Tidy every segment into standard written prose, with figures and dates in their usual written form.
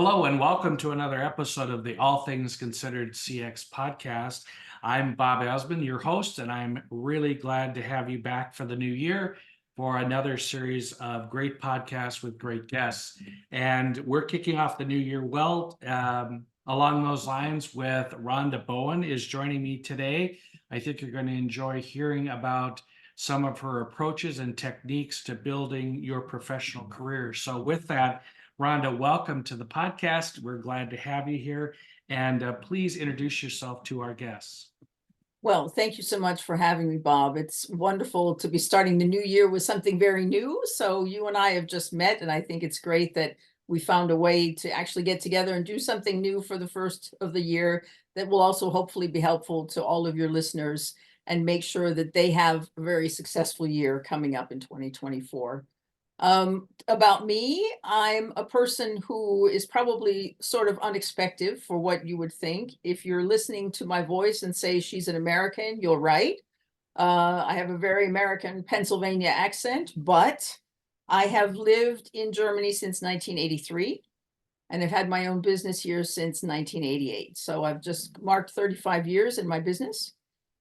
Hello and welcome to another episode of the All Things Considered CX podcast. I'm Bob Azman, your host, and I'm really glad to have you back for the new year for another series of great podcasts with great guests. And we're kicking off the new year well. Along those lines, with Rhonda Bowen is joining me today. I think you're going to enjoy hearing about some of her approaches and techniques to building your professional career. So, with that, Rhonda, welcome to the podcast. We're glad to have you here. And please introduce yourself to our guests. Well, thank you so much for having me, Bob. It's wonderful to be starting the new year with something very new. So you and I have just met, and I think it's great that we found a way to actually get together and do something new for the first of the year that will also hopefully be helpful to all of your listeners and make sure that they have a very successful year coming up in 2024. About me, I'm a person who is probably sort of unexpected for what you would think. If you're listening to my voice and say she's an American, you're right. I have a very American Pennsylvania accent, but I have lived in Germany since 1983 and I've had my own business here since 1988. So I've just marked 35 years in my business.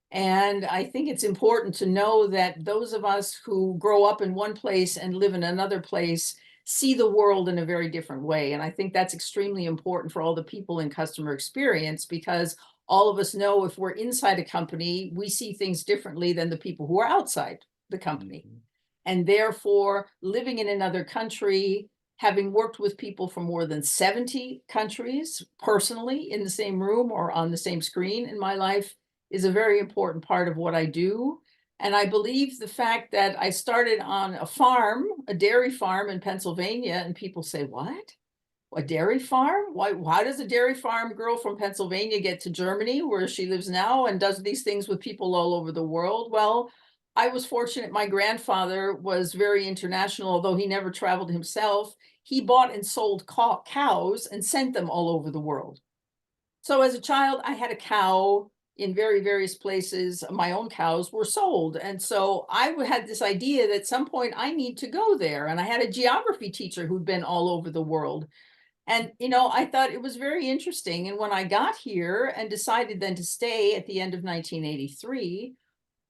And I think it's important to know that those of us who grow up in one place and live in another place see the world in a very different way. And I think that's extremely important for all the people in customer experience, because all of us know if we're inside a company, we see things differently than the people who are outside the company. Mhm. And therefore, living in another country, having worked with people from more than 70 countries personally in the same room or on the same screen in my life, is a very important part of what I do. And I believe the fact that I started on a farm, a dairy farm in Pennsylvania, and people say, what? A dairy farm? Why, how does a dairy farm girl from Pennsylvania get to Germany, where she lives now, and does these things with people all over the world? Well, I was fortunate. My grandfather was very international, although he never traveled himself. He bought and sold cows and sent them all over the world. So as a child, I had a cow in various places. My own cows were sold. And so I had this idea that at some point I need to go there. And I had a geography teacher who'd been all over the world. And, I thought it was very interesting. And when I got here and decided then to stay at the end of 1983,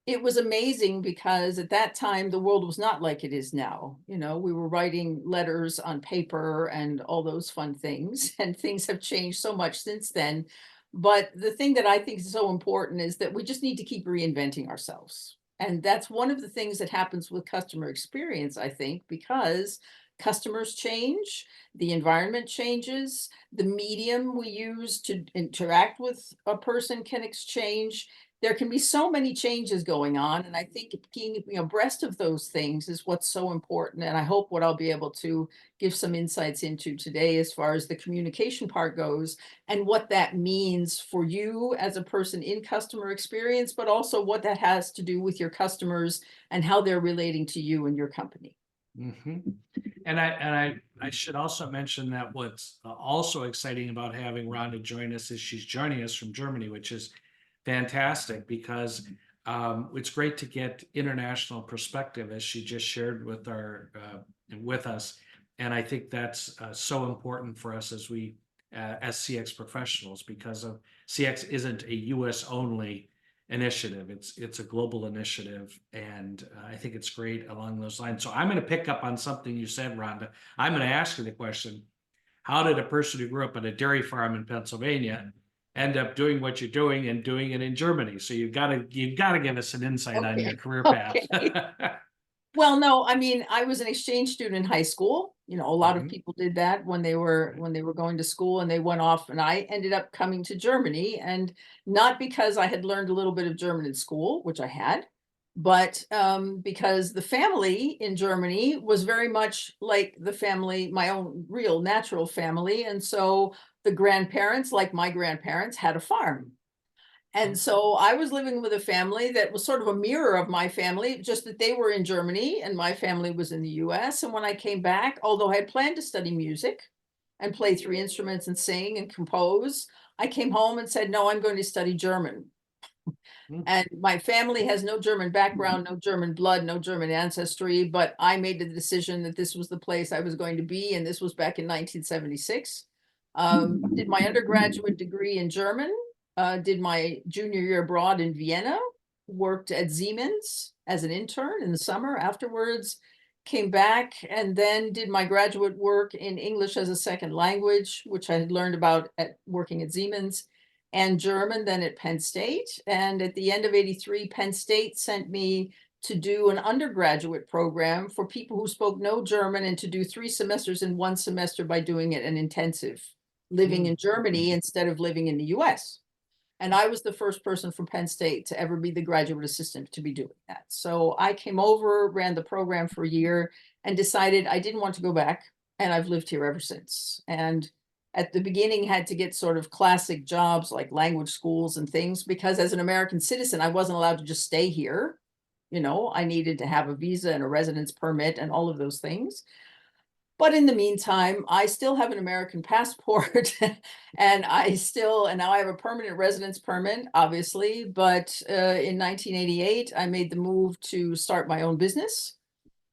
it was amazing because at that time the world was not like it is now. We were writing letters on paper and all those fun things, and things have changed so much since then. But the thing that I think is so important is that we just need to keep reinventing ourselves. And that's one of the things that happens with customer experience, I think, because customers change, the environment changes, the medium we use to interact with a person can exchange. There can be so many changes going on, and I think being abreast of those things is what's so important. And I hope what I'll be able to give some insights into today as far as the communication part goes, and what that means for you as a person in customer experience, but also what that has to do with your customers and how they're relating to you and your company. Mm-hmm. And I should also mention that what's also exciting about having Rhonda join us is she's joining us from Germany, which is fantastic because it's great to get international perspective, as she just shared with us, and I think that's so important for us as CX professionals, because of CX isn't a U.S. only initiative; it's a global initiative, and I think it's great along those lines. So I'm going to pick up on something you said, Rhonda. I'm going to ask you the question: how did a person who grew up on a dairy farm in Pennsylvania end up doing what you're doing and doing it in Germany? So you've got to give us an insight on your Okay. career path. Okay. Well, no, I mean, I was an exchange student in high school. A lot of Mhm. people did that when they were going to school, and they went off, and I ended up coming to Germany, and not because I had learned a little bit of German in school, which I had, but because the family in Germany was very much like the family, my own real natural family. And so the grandparents, like my grandparents, had a farm. And so I was living with a family that was sort of a mirror of my family, just that they were in Germany and my family was in the US. And when I came back, although I had planned to study music and play three instruments and sing and compose, I came home and said, no, I'm going to study German. And my family has no German background, no German blood, no German ancestry, but I made the decision that this was the place I was going to be. And this was back in 1976. Did my undergraduate degree in German, did my junior year abroad in Vienna, worked at Siemens as an intern in the summer afterwards, came back and then did my graduate work in English as a second language, which I had learned about at working at Siemens, and German then at Penn State. And at the end of 83, Penn State sent me to do an undergraduate program for people who spoke no German and to do 3 semesters in 1 semester by doing it an intensive, living in Germany instead of living in the US. And I was the first person from Penn State to ever be the graduate assistant to be doing that. So I came over, ran the program for a year, and decided I didn't want to go back. And I've lived here ever since. And at the beginning had to get sort of classic jobs like language schools and things, because as an American citizen, I wasn't allowed to just stay here. You know, I needed to have a visa and a residence permit and all of those things. But in the meantime, I still have an American passport and now I have a permanent residence permit, obviously. But in 1988, I made the move to start my own business.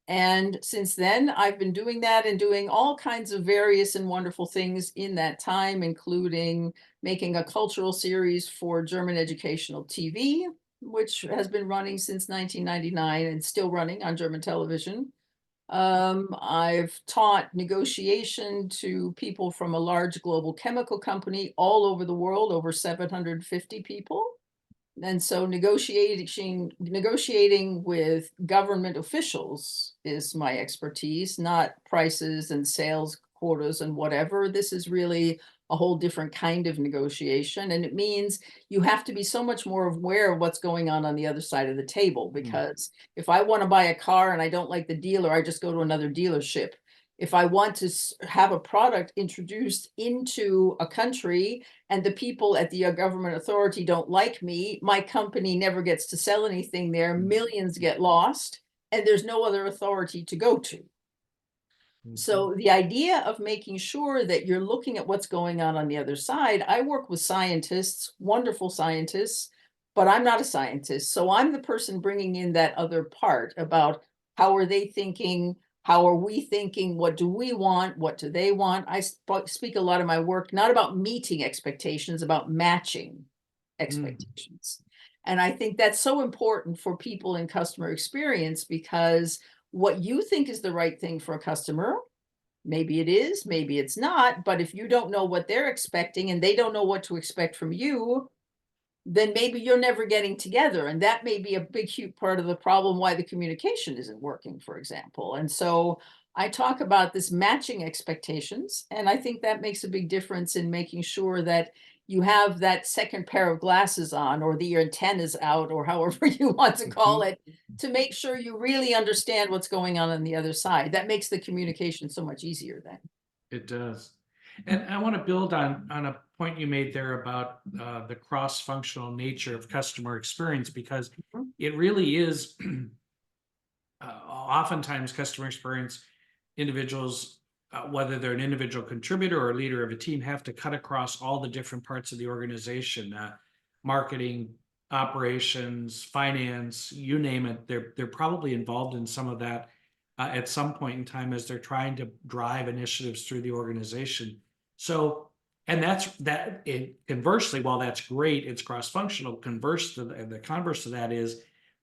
And since then, I've been doing that and doing all kinds of various and wonderful things in that time, including making a cultural series for German educational TV, which has been running since 1999 and still running on German television. I've taught negotiation to people from a large global chemical company all over the world, over 750 people. And so negotiating with government officials is my expertise, not prices and sales quotas and whatever. This is really a whole different kind of negotiation. And it means you have to be so much more aware of what's going on the other side of the table. Because if I want to buy a car and I don't like the dealer, I just go to another dealership. If I want to have a product introduced into a country and the people at the government authority don't like me, my company never gets to sell anything there. Millions get lost, and there's no other authority to go to. So the idea of making sure that you're looking at what's going on the other side, I work with scientists, wonderful scientists, but I'm not a scientist. So I'm the person bringing in that other part about how are they thinking? How are we thinking? What do we want? What do they want? I speak a lot of my work, not about meeting expectations, about matching expectations. And I think that's so important for people in customer experience, because what you think is the right thing for a customer, maybe it is, maybe it's not. But if you don't know what they're expecting and they don't know what to expect from you, then maybe you're never getting together. And that may be a big, huge part of the problem why the communication isn't working, for example. And so I talk about this matching expectations. And I think that makes a big difference in making sure that you have that second pair of glasses on, or your antennas out, or however you want to call it, to make sure you really understand what's going on the other side. That makes the communication so much easier then. It does. And I want to build on a point you made there about the cross-functional nature of customer experience, because it really is oftentimes customer experience individuals, whether they're an individual contributor or a leader of a team, have to cut across all the different parts of the organization, marketing, operations, finance, you name it. They're probably involved in some of that at some point in time as they're trying to drive initiatives through the organization. So, and conversely, while that's great, it's cross-functional. The converse to that is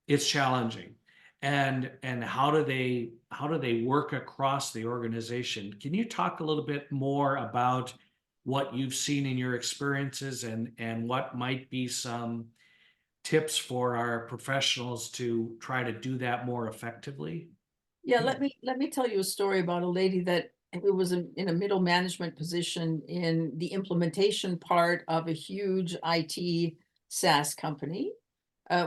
it's challenging. And how do they work across the organization? Can you talk a little bit more about what you've seen in your experiences and what might be some tips for our professionals to try to do that more effectively? Yeah, let me tell you a story about a lady that it was in a middle management position in the implementation part of a huge IT SaaS company,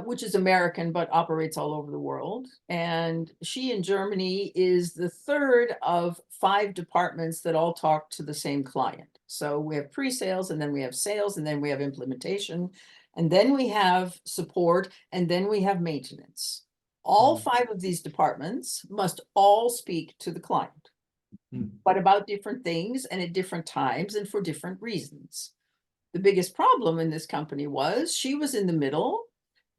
which is American but operates all over the world. And she in Germany is the third of 5 departments that all talk to the same client. So we have pre-sales, and then we have sales, and then we have implementation, and then we have support, and then we have maintenance. All 5 of these departments must all speak to the client, but about different things and at different times and for different reasons. The biggest problem in this company was she was in the middle.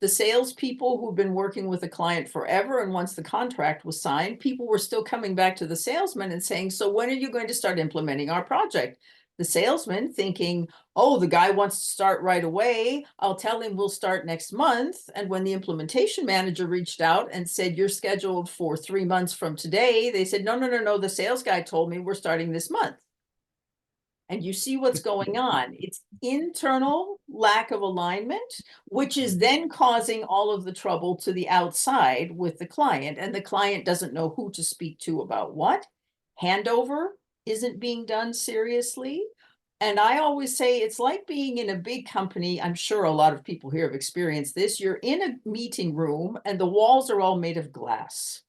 The salespeople who've been working with a client forever, and once the contract was signed, people were still coming back to the salesman and saying, so when are you going to start implementing our project? the salesman thinking, oh, the guy wants to start right away. I'll tell him we'll start next month. And when the implementation manager reached out and said, you're scheduled for 3 months from today, they said, no, no, no, no. The sales guy told me we're starting this month. And you see what's going on. It's internal lack of alignment, which is then causing all of the trouble to the outside with the client. And the client doesn't know who to speak to about what. Handover isn't being done seriously. And I always say it's like being in a big company. I'm sure a lot of people here have experienced this. You're in a meeting room and the walls are all made of glass.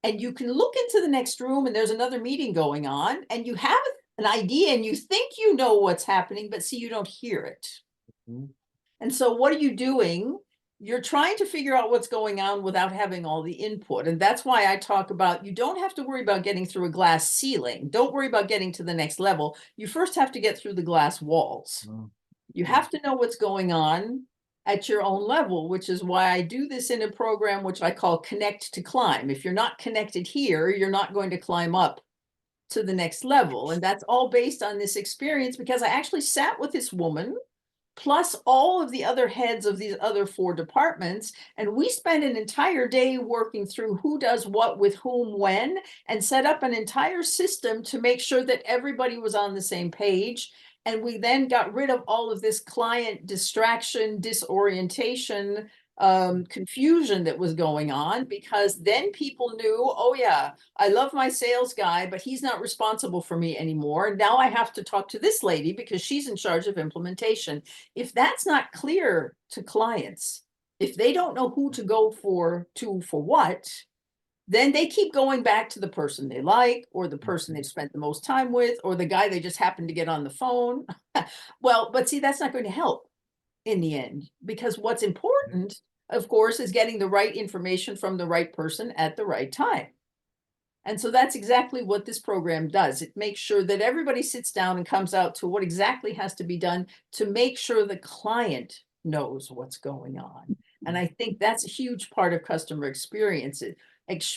And you can look into the next room and there's another meeting going on and you have an idea and you think you know what's happening, but see, you don't hear it. Mhm. And so what are you doing? You're trying to figure out what's going on without having all the input. And that's why I talk about, you don't have to worry about getting through a glass ceiling. Don't worry about getting to the next level. You first have to get through the glass walls. Wow. You have to know what's going on at your own level, which is why I do this in a program which I call Connect to Climb. If you're not connected here, you're not going to climb up to the next level. And that's all based on this experience because I actually sat with this woman plus all of the other heads of these other 4 departments. And we spent an entire day working through who does what with whom when, and set up an entire system to make sure that everybody was on the same page. And we then got rid of all of this client distraction, disorientation, confusion that was going on, because then people knew, oh yeah, I love my sales guy, but he's not responsible for me anymore. Now I have to talk to this lady because she's in charge of implementation. If that's not clear to clients, if they don't know who to go for what, then they keep going back to the person they like, or the person they've spent the most time with, or the guy they just happened to get on the phone. Well, but see, that's not going to help in the end, because what's important, of course, is getting the right information from the right person at the right time. And so that's exactly what this program does. It makes sure that everybody sits down and comes out to what exactly has to be done to make sure the client knows what's going on. And I think that's a huge part of customer experience,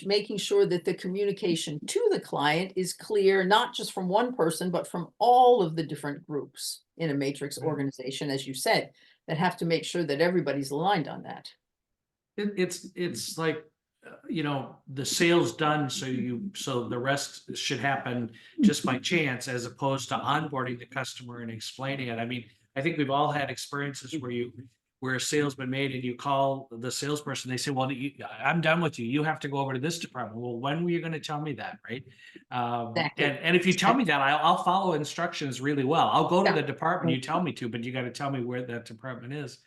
making sure that the communication to the client is clear, not just from one person, but from all of the different groups in a matrix Right. organization, as you said, that have to make sure that everybody's aligned on that. It's like, the sale's done, so the rest should happen just by chance, as opposed to onboarding the customer and explaining it. I mean, I think we've all had experiences where a sale's been made and you call the salesperson, they say, well, I'm done with you. You have to go over to this department. Well, when were you going to tell me that? Right. Exactly. And if you tell me that, I'll follow instructions really well. I'll go to Yeah. the department you tell me to, but you got to tell me where that department is.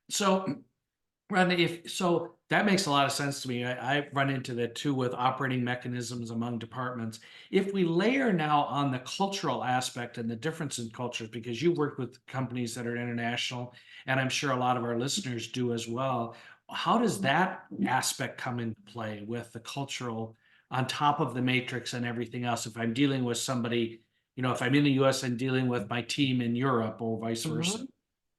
So so that makes a lot of sense to me. I run into that too with operating mechanisms among departments. If we layer now on the cultural aspect and the difference in cultures, because you work with companies that are international, and I'm sure a lot of our listeners do as well, how does that aspect come into play with the cultural on top of the matrix and everything else? If I'm dealing with somebody, if I'm in the US and dealing with my team in Europe or vice versa. Mhm.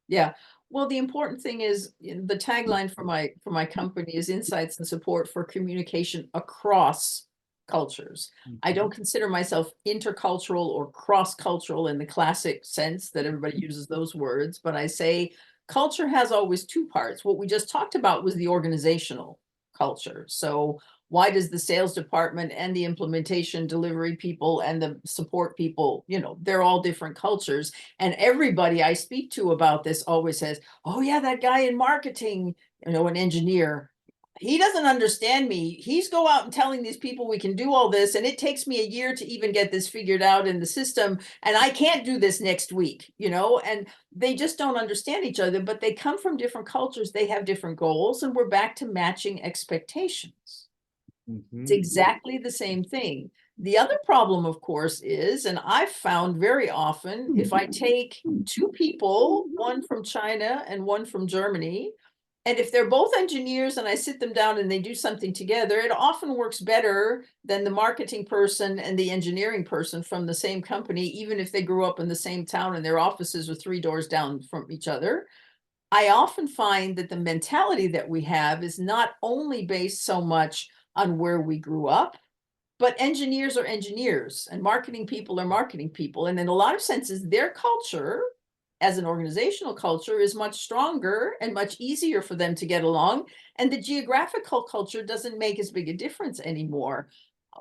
Yeah. Well, the important thing is, the tagline for my company is insights and support for communication across cultures. I Mhm. don't consider myself intercultural or cross-cultural in the classic sense that everybody uses those words, but I say culture has always 2 parts. What we just talked about was the organizational culture. So why does the sales department and the implementation delivery people and the support people, they're all different cultures. And everybody I speak to about this always says, oh yeah, that guy in marketing, an engineer, he doesn't understand me. He's go out and telling these people we can do all this, and it takes me a year to even get this figured out in the system, and I can't do this next week, and they just don't understand each other, but they come from different cultures, they have different goals, and we're back to matching expectations. It's Mhm. exactly the same thing. The other problem, of course, is, and I've found very often, if I take 2 people, one from China and one from Germany, and if they're both engineers and I sit them down and they do something together, it often works better than the marketing person and the engineering person from the same company, even if they grew up in the same town and their offices are 3 doors down from each other. I often find that the mentality that we have is not only based so much on where we grew up, but engineers are engineers and marketing people are marketing people. And in a lot of senses, their culture as an organizational culture is much stronger and much easier for them to get along. And the geographical culture doesn't make as big a difference anymore.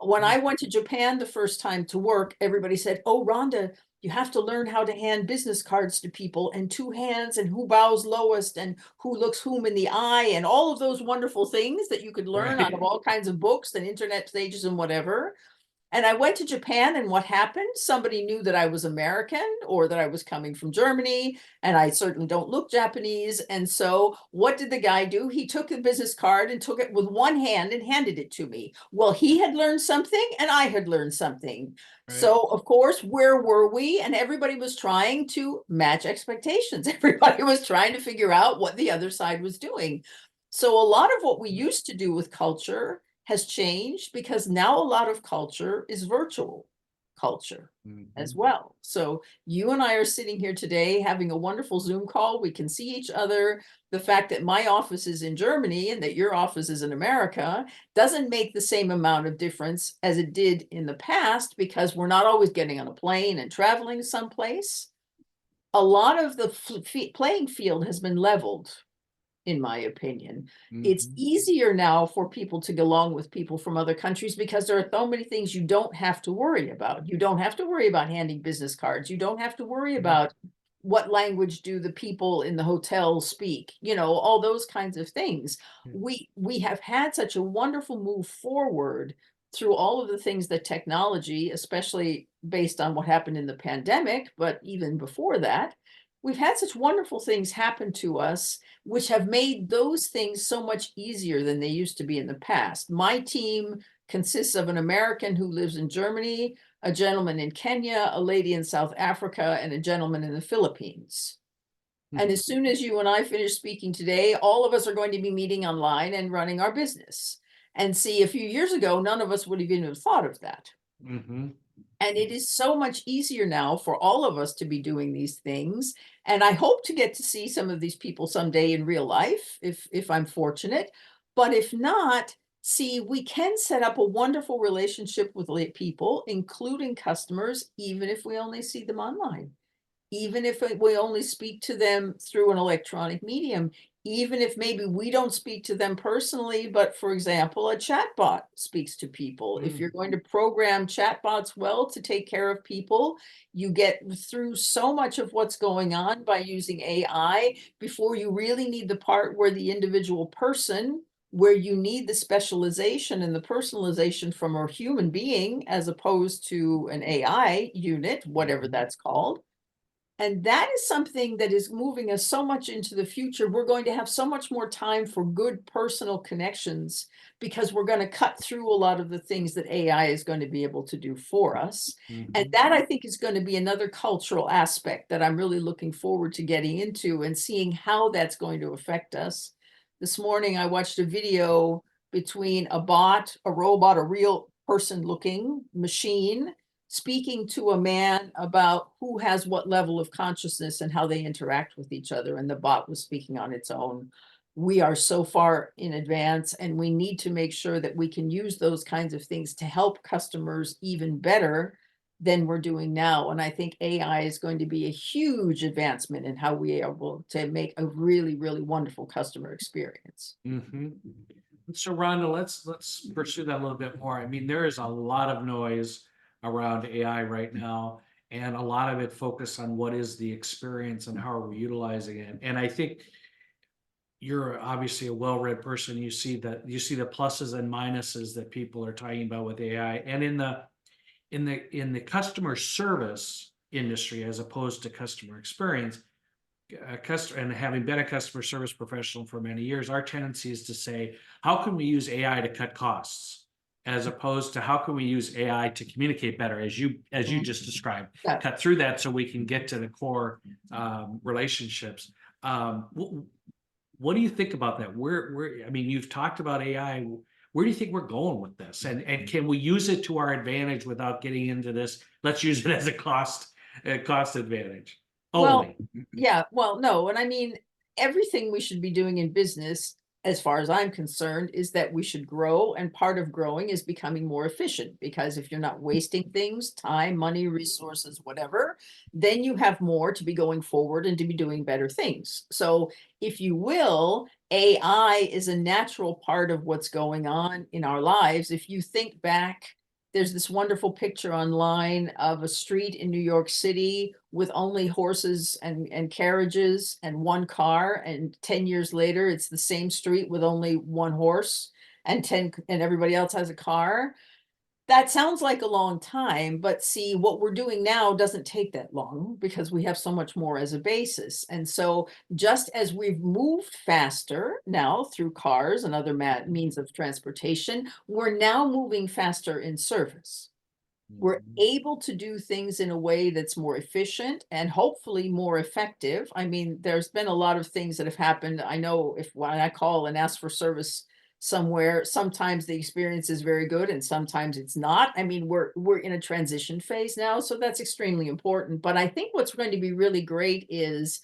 When I went to Japan the first time to work, everybody said, "Oh, Rhonda, you have to learn how to hand business cards to people and two hands and who bows lowest and who looks whom in the eye and all of those wonderful things that you could learn out Right. of all kinds of books and internet pages and whatever." And I went to Japan, and what happened? Somebody knew that I was American or that I was coming from Germany, and I certainly don't look Japanese. And so what did the guy do? He took the business card and took it with one hand and handed it to me. Well, he had learned something and I had learned something. Right. So of course, where were we? And everybody was trying to match expectations. Everybody was trying to figure out what the other side was doing. So a lot of what we used to do with culture has changed because now a lot of culture is virtual culture as Mhm. well. So you and I are sitting here today having a wonderful Zoom call. We can see each other. The fact that my office is in Germany and that your office is in America doesn't make the same amount of difference as it did in the past because we're not always getting on a plane and traveling someplace. A lot of the playing field has been leveled, in my opinion. It's Mhm. easier now for people to get along with people from other countries because there are so many things you don't have to worry about. You don't have to worry about handing business cards. You don't have to worry about what language do the people in the hotel speak, all those kinds of things. We have had such a wonderful move forward through all of the things that technology, especially based on what happened in the pandemic, but even before that, we've had such wonderful things happen to us which have made those things so much easier than they used to be in the past. My team consists of an American who lives in Germany, a gentleman in Kenya, a lady in South Africa, and a gentleman in the Philippines. And as soon as you and I finish speaking today, all of us are going to be meeting online and running our business. And see, a few years ago, none of us would have even thought of that. Mhm. And it is so much easier now for all of us to be doing these things. And I hope to get to see some of these people someday in real life, if I'm fortunate. But if not, see, we can set up a wonderful relationship with people, including customers, even if we only see them online, even if we only speak to them through an electronic medium, even if maybe we don't speak to them personally, but for example, a chatbot speaks to people. If you're Mm. going to program chatbots well to take care of people, you get through so much of what's going on by using AI before you really need the part where the individual person, where you need the specialization and the personalization from a human being as opposed to an AI unit, whatever Mhm. that's called. And that is something that is moving us so much into the future. We're going to have so much more time for good personal connections because we're going to cut through a lot of the things that AI is going to be able to do for us. And Mhm. that I think is going to be another cultural aspect that I'm really looking forward to getting into and seeing how that's going to affect us. This morning, I watched a video between a bot, a robot, a real person looking machine speaking to a man about who has what level of consciousness and how they interact with each other. And the bot was speaking on its own. We are so far in advance, and we need to make sure that we can use those kinds of things to help customers even better than we're doing now. And I think AI is going to be a huge advancement in how we are able to make a really, really wonderful customer experience. Mhm. So Rhonda, let's pursue that a little bit more. I mean, there is a lot of noise around AI right now, and a lot of it focused on what is the experience and how are we utilizing it. And I think you're obviously a well-read person. You see the pluses and minuses that people are talking about with AI, and in the customer service industry as opposed to customer experience. A customer, and having been a customer service professional for many years, our tendency is to say, how can we use AI to cut costs? As opposed to how can we use AI to communicate better, as you just described, Yeah. cut through that so we can get to the core relationships. What do you think about that? I mean, you've talked about AI. Where do you think we're going with this? And can we use it to our advantage without getting into this? Let's use it as a cost advantage Well, only. yeah, well, no, and I mean, everything we should be doing in business as far as I'm concerned, is that we should grow, and part of growing is becoming more efficient, because if you're not wasting things, time, money, resources, whatever, then you have more to be going forward and to be doing better things. So if you will, AI is a natural part of what's going on in our lives. If you think back, there's this wonderful picture online of a street in New York City with only horses and carriages and one car. And 10 years later, it's the same street with only one horse and 10, and everybody else has a car. That sounds like a long time, but see, what we're doing now doesn't take that long because we have so much more as a basis. And so just as we've moved faster now through cars and other means of transportation, we're now moving faster in service. We're able to do things in a way that's more efficient and hopefully more effective. I mean, there's been a lot of things that have happened. I know if when I call and ask for service somewhere, sometimes the experience is very good and sometimes it's not. I mean, we're in a transition phase now, so that's extremely important. But I think what's going to be really great is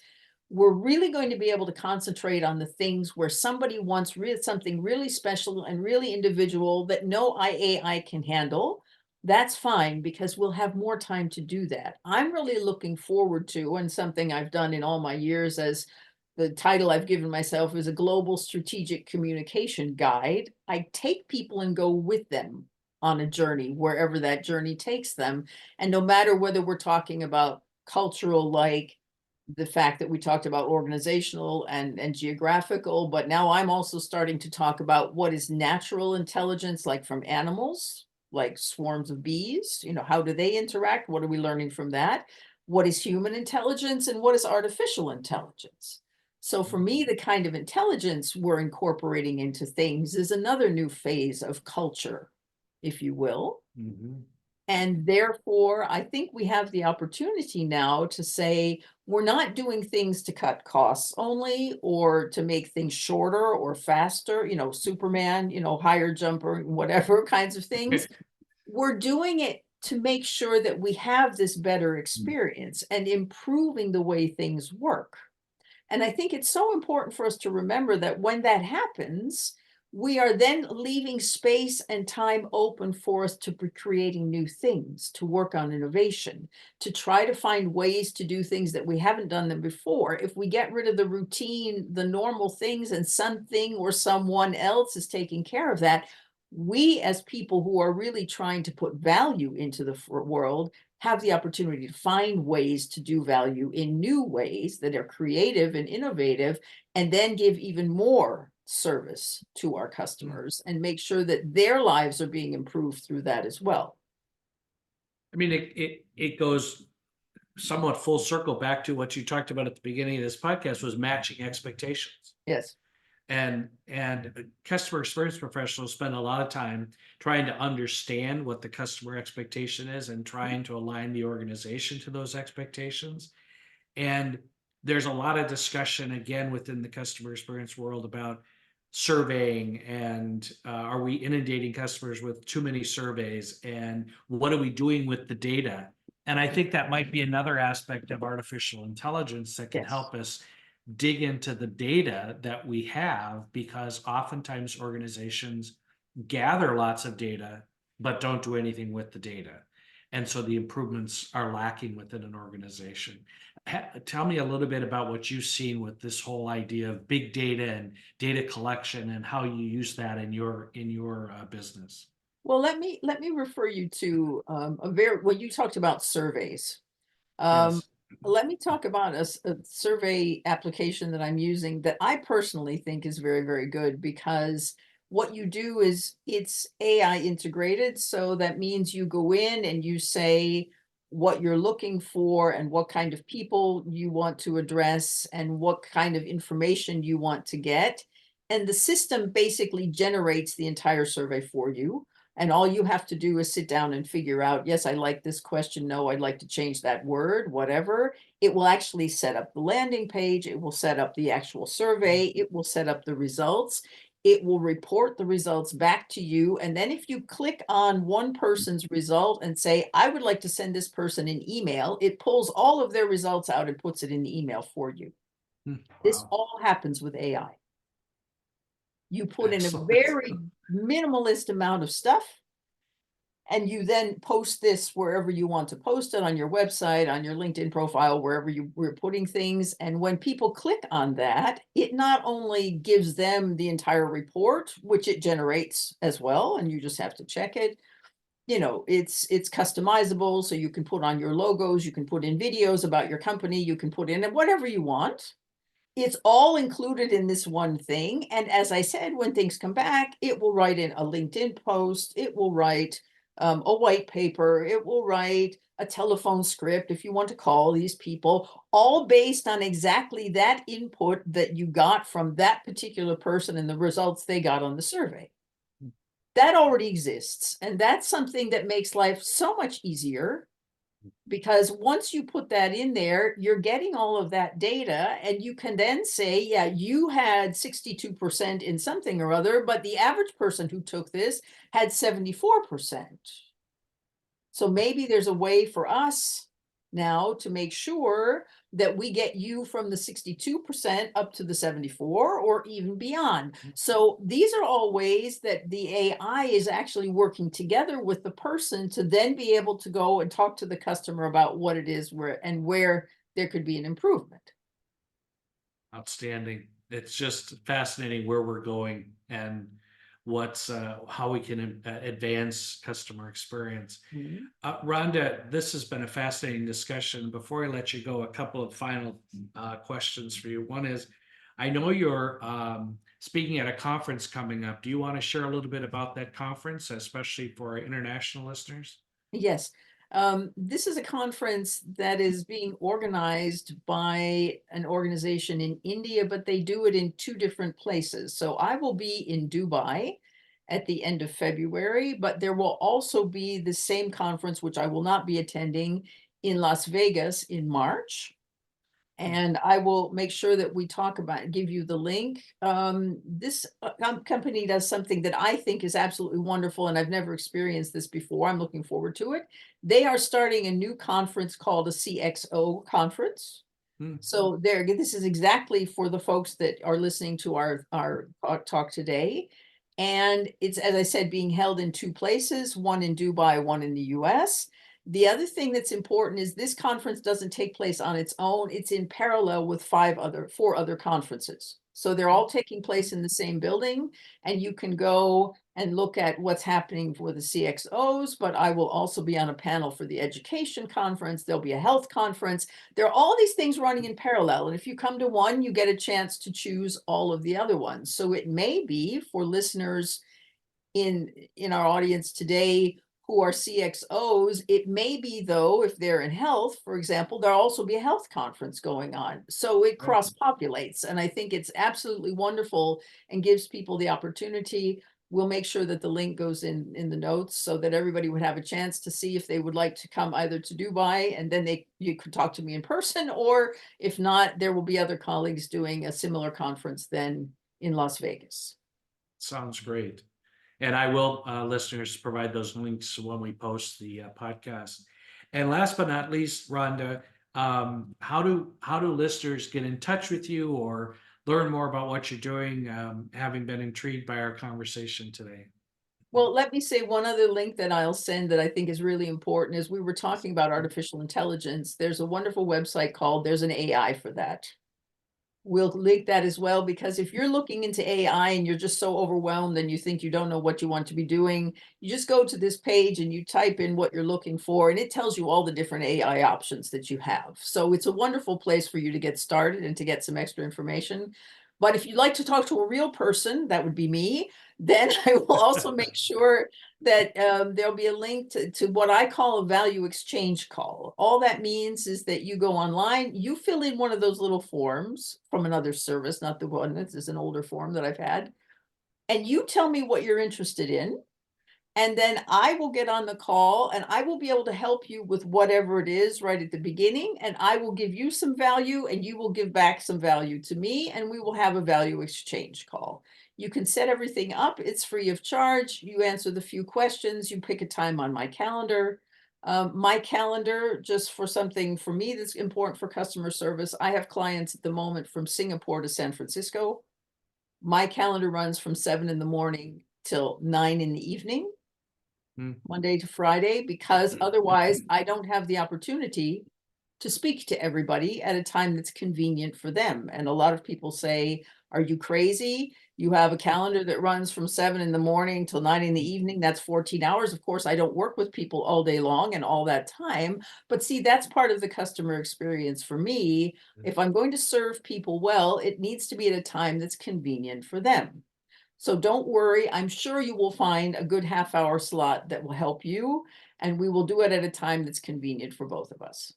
we're really going to be able to concentrate on the things where somebody wants something really special and really individual that no AI can handle. That's fine, because we'll have more time to do that. I'm really looking forward to, and something I've done in all my years, as the title I've given myself is a global strategic communication guide. I take people and go with them on a journey, wherever that journey takes them. And no matter whether we're talking about cultural, like the fact that we talked about organizational and geographical, but now I'm also starting to talk about what is natural intelligence, like from animals, like swarms of bees. How do they interact? What are we learning from that? What is human intelligence and what is artificial intelligence? So for me, the kind of intelligence we're incorporating into things is another new phase of culture, if you will. Mhm. And therefore, I think we have the opportunity now to say, we're not doing things to cut costs only, or to make things shorter or faster, Superman, higher jumper, whatever kinds of things. We're doing it to make sure that we have this better experience and improving the way things work. And I think it's so important for us to remember that when that happens, we are then leaving space and time open for us to be creating new things, to work on innovation, to try to find ways to do things that we haven't done them before. If we get rid of the routine, the normal things, and something or someone else is taking care of that, we as people who are really trying to put value into the world have the opportunity to find ways to do value in new ways that are creative and innovative, and then give even more service to our customers and make sure that their lives are being improved through that as well. I mean, it goes somewhat full circle back to what you talked about at the beginning of this podcast, was matching expectations. Yes. And customer experience professionals spend a lot of time trying to understand what the customer expectation is and trying to align the organization to those expectations. And there's a lot of discussion again within the customer experience world about surveying, and are we inundating customers with too many surveys, and what are we doing with the data? And I think that might be another aspect of artificial intelligence that can Yes. help us dig into the data that we have, because oftentimes organizations gather lots of data but don't do anything with the data, and so the improvements are lacking within an organization. Tell me a little bit about what you've seen with this whole idea of big data and data collection, and how you use that in your business. Well, let me refer you to you talked about surveys. Um, Yes. Let me talk about a survey application that I'm using that I personally think is very, very good, because what you do is it's AI integrated. So that means you go in and you say what you're looking for and what kind of people you want to address and what kind of information you want to get. And the system basically generates the entire survey for you. And all you have to do is sit down and figure out, yes, I like this question. No, I'd like to change that word, whatever. It will actually set up the landing page. It will set up the actual survey. It will set up the results. It will report the results back to you. And then if you click on one person's result and say, I would like to send this person an email, it pulls all of their results out and puts it in the email for you. This Wow. all happens with AI. You put in a Excellent. very minimalist amount of stuff, and you then post this wherever you want to post it, on your website, on your LinkedIn profile, wherever you were putting things. And when people click on that, it not only gives them the entire report, which it generates as well, and you just have to check it. You know, it's customizable, so you can put on your logos, you can put in videos about your company, you can put in whatever you want. It's all included in this one thing. And as I said, when things come back, it will write in a LinkedIn post, it will write a white paper, it will write a telephone script if you want to call these people, all based on exactly that input that you got from that particular person and the results they got on the survey. That already exists. And that's something that makes life so much easier, because once you put that in there, you're getting all of that data, and you can then say, yeah, you had 62% in something or other, but the average person who took this had 74%. So maybe there's a way for us now to make sure that we get you from the 62% up to the 74 or even beyond. So these are all ways that the AI is actually working together with the person to then be able to go and talk to the customer about what it is where there could be an improvement. Outstanding. It's just fascinating where we're going and what's how we can advance customer experience. Mhm. Rhonda, this has been a fascinating discussion. Before I let you go, a couple of final questions for you. One is, I know you're speaking at a conference coming up. Do you want to share a little bit about that conference, especially for our international listeners? Yes. This is a conference that is being organized by an organization in India, but they do it in two different places. So I will be in Dubai at the end of February, but there will also be the same conference, which I will not be attending, in Las Vegas in March. And I will make sure that we talk about, give you the link. This company does something that I think is absolutely wonderful, and I've never experienced this before. I'm looking forward to it. They are starting a new conference called a CXO conference. Hmm. So there, this is exactly for the folks that are listening to our talk today. And it's, as I said, being held in two places, one in Dubai, one in the US. The other thing that's important is this conference doesn't take place on its own. It's in parallel with four other conferences. So they're all taking place in the same building, and you can go and look at what's happening for the CXOs, but I will also be on a panel for the education conference. There'll be a health conference. There are all these things running in parallel. And if you come to one, you get a chance to choose all of the other ones. So it may be for listeners in our audience today who are CXOs, it may be, though, if they're in health, for example, there'll also be a health conference going on. So it Right. cross-populates, and I think it's absolutely wonderful and gives people the opportunity. We'll make sure that the link goes in the notes so that everybody would have a chance to see if they would like to come either to Dubai, and then you could talk to me in person, or if not, there will be other colleagues doing a similar conference then in Las Vegas. Sounds great. And I will, listeners, provide those links when we post the podcast. And last but not least, Rhonda, how do listeners get in touch with you or learn more about what you're doing, having been intrigued by our conversation today? Well, let me say one other link that I'll send that I think is really important. As we were talking about artificial intelligence, there's a wonderful website called There's an AI for That. We'll link that as well, because if you're looking into AI and you're just so overwhelmed and you think you don't know what you want to be doing, you just go to this page and you type in what you're looking for, and it tells you all the different AI options that you have. So it's a wonderful place for you to get started and to get some extra information. But if you'd like to talk to a real person, that would be me, then I will also make sure that there'll be a link to what I call a value exchange call. All that means is that you go online, you fill in one of those little forms from another service, not the one, this is an older form that I've had, and you tell me what you're interested in. And then I will get on the call and I will be able to help you with whatever it is right at the beginning. And I will give you some value and you will give back some value to me. And we will have a value exchange call. You can set everything up. It's free of charge. You answer the few questions. You pick a time on my calendar. My calendar, just for something for me that's important for customer service, I have clients at the moment from Singapore to San Francisco. my calendar runs from 7 in the morning till 9 in the evening, Monday to Friday, because otherwise I don't have the opportunity to speak to everybody at a time that's convenient for them. And a lot of people say, are you crazy? You have a calendar that runs from 7 in the morning till 9 in the evening. That's 14 hours. Of course, I don't work with people all day long and all that time. But see, that's part of the customer experience for me. If I'm going to serve people well, it needs to be at a time that's convenient for them. So don't worry. I'm sure you will find a good half-hour slot that will help you, and we will do it at a time that's convenient for both of us.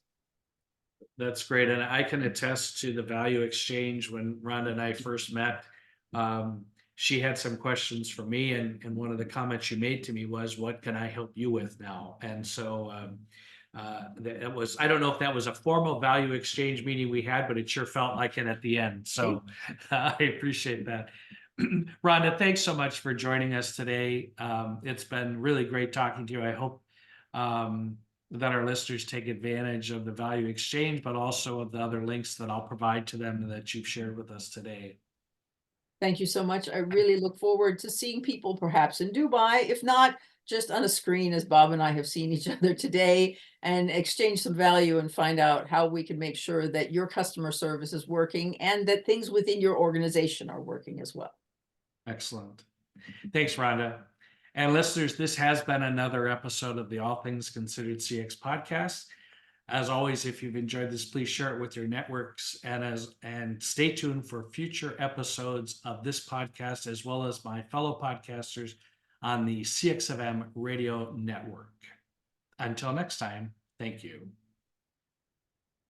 That's great. And I can attest to the value exchange. When Rhonda and I first met, she had some questions for me. And one of the comments she made to me was, what can I help you with now? And so that was, I don't know if that was a formal value exchange meeting we had, but it sure felt like it at the end. So I appreciate that. Rhonda, thanks so much for joining us today. It's been really great talking to you. I hope that our listeners take advantage of the value exchange, but also of the other links that I'll provide to them that you've shared with us today. Thank you so much. I really look forward to seeing people perhaps in Dubai, if not just on a screen as Bob and I have seen each other today, and exchange some value and find out how we can make sure that your customer service is working and that things within your organization are working as well. Excellent. Thanks, Rhonda. And listeners, this has been another episode of the All Things Considered CX podcast. As always, if you've enjoyed this, please share it with your networks, and stay tuned for future episodes of this podcast, as well as my fellow podcasters on the CXFM radio network. Until next time, thank you.